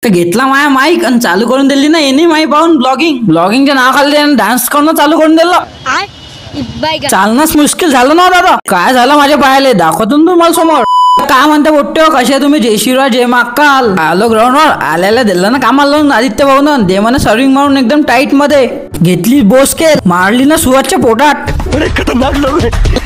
तर घेतला माया माईक आणि चालू करून दिली ना येणे माई पाहून ब्लॉगिंगच्या नावाखाली डान्स करणं चालू करून दिलं. चालणंच मुश्किल झालं ना दादा. काय झालं माझ्या पायाले दाखवतो ना तुम्हाला समोर. काय म्हणता बोट्टे हो, कशा तुम्ही? जय शिवराय जय महाकाल. आलो ग्राउंडवर आल्याला दिलं ना कामाला लावून आदित्य भाऊन दे म्हणा सर्विंग मारून एकदम टाईट मध्ये घेतली बोसकेल मारली ना सुवासच्या पोटात.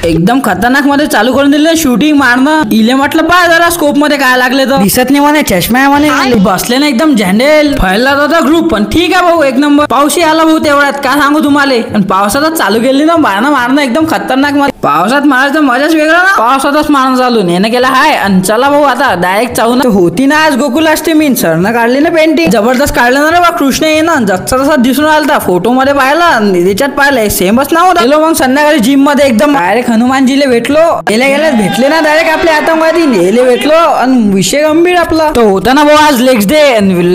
एकदम खतरनाक मध्ये चालू करून दिलं शूटिंग मारणं. इले म्हटलं पा जरा स्कोप मध्ये काय लागले तर दिसत नाही म्हणे चष्मा आहे म्हणे. बसले ना एकदम झँडेल फैला होता ग्रुप. पण ठीक आहे भाऊ एक नंबर. पाऊसही आला भाऊ तेवढ्यात काय सांगू तुम्हाला. आणि पावसातच चालू केली ना मारणं एकदम खतरनाक मध्ये. पावसात मारायचं मजाच वेगळा ना. पावसातच मारणं चालू नेणं केलं हाय. आणि चला भाऊ आता डायरेक्ट चावून होती ना आज गोकुलाष्टमी. सरनं काढली ना पेंटिंग जबरदस्त काढलं ना रे बा. कृष्ण ये ना जसा तसा दिसून आलता फोटो मध्ये पाहिला त्याच्यात पाहिलंय सेमच नाव होतं. गेलो मग संध्याकाळी जिम मध्ये एकदम डायरेक्ट हनुमानजीले भेटलो. गेल्या भेटले ना डायरेक्ट आपले आतंकवादी नेले भेटलो. आणि विषय गंभीर आपला तो होता ना भाऊ आज लेग्स डे.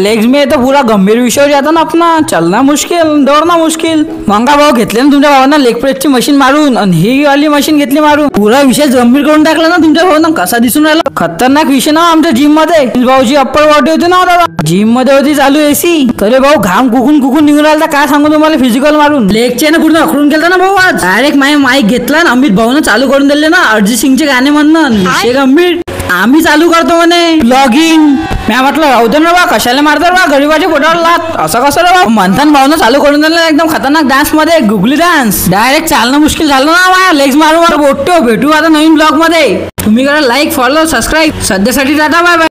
लेग्स में तो पूरा गंभीर विषय जाता ना अपना. चलना मुश्किल दौड़ना मुश्किल. मंगा भाऊ घेतले ना तुमच्या भावांना लेग प्रेसची मशीन मारून आणि ही वाली मशीन घेतली मारून. पुरा विषय गंभीर करून टाकला ना तुमच्या भावांना. कसा दिसून राहिला खतरनाक विषय ना आमच्या जिम मध्ये. भाऊची अप्पर बॉडी होती ना दादा जिम मध्ये होती चालू एसी. तरी भाऊ घाम कुकून निघून राहिला. काय सांगू तुम्हाला फिजिकल मारून लेगचे ना पूर्ण अखडून केलं ना भाऊ आज. डायरेक्ट माईक घेतला ना अमित भाऊन चालू करून दिले ना अरिजित सिंगचे गाणे म्हणणं. विषय गंभीर. आम्ही चालू करतो म्हणे ब्लॉगिंग. मी म्हटलं राहू दे ना बा कशाला मारतात बा गरीबाच्या पोटावर लात. असं कसं रे बा. मंथन भाऊन चालू करून दिलं एकदम खतरनाक डान्स मध्ये गुगली डान्स. डायरेक्ट चालणं मुश्किल झालं ना माझ्या लेग्स मारून. बोट्टो भेटू आता नवीन ब्लॉग मध्ये. तुम्ही करा लाईक फॉलो सबस्क्राईब. सध्यासाठी टाटा बाय बाय.